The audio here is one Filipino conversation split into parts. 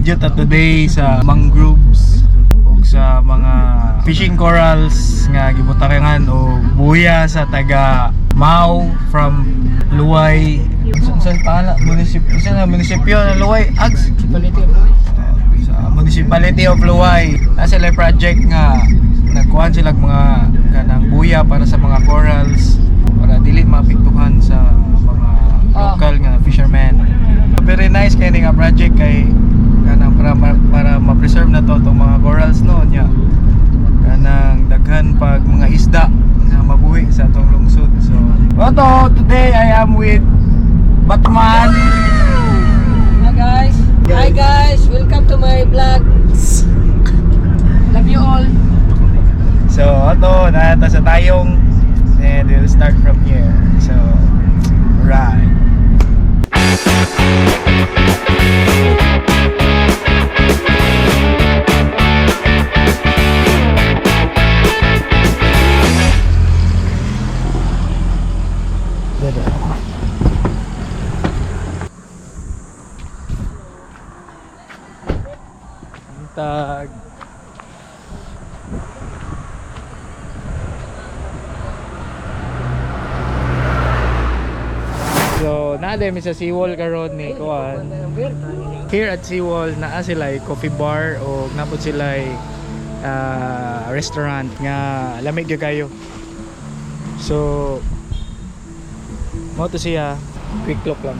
Video ta today sa mangroves o sa mga fishing corals nga gibutakangan o buya sa taga Mau from Luway. Sa munisipyo ng Luway, Ags sa Municipality of Luway. Nasa sila project nga nagkuhan sila mga kanang buya para sa mga corals para dili maapektuhan sa mga local nga fishermen. Very nice kay nga project kay kanang para ma-preserve na to tong mga corals no nya. Kanang daghan pag mga isda na mabuhi sa atong lungsod. So, today I am with Batman. Hi guys, welcome to my vlog. Love you all. So, nata sa tayong and we'll start from here. So, right. Tag. So, naadem sa Seawall karon ni kuan. Here at Seawall naa sila coffee bar o napod sila restaurant nga lamig gyud kayo. So, mo to siya quick look lang.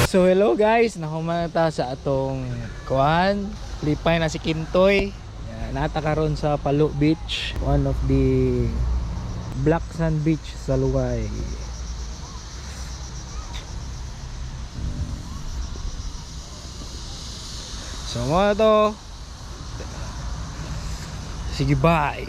So hello guys, nakumata sa atong kuan, lipay na si Kintoy. Nata karon sa Palo Beach, one of the black sand beach sa Luway. So mga to, sige bye.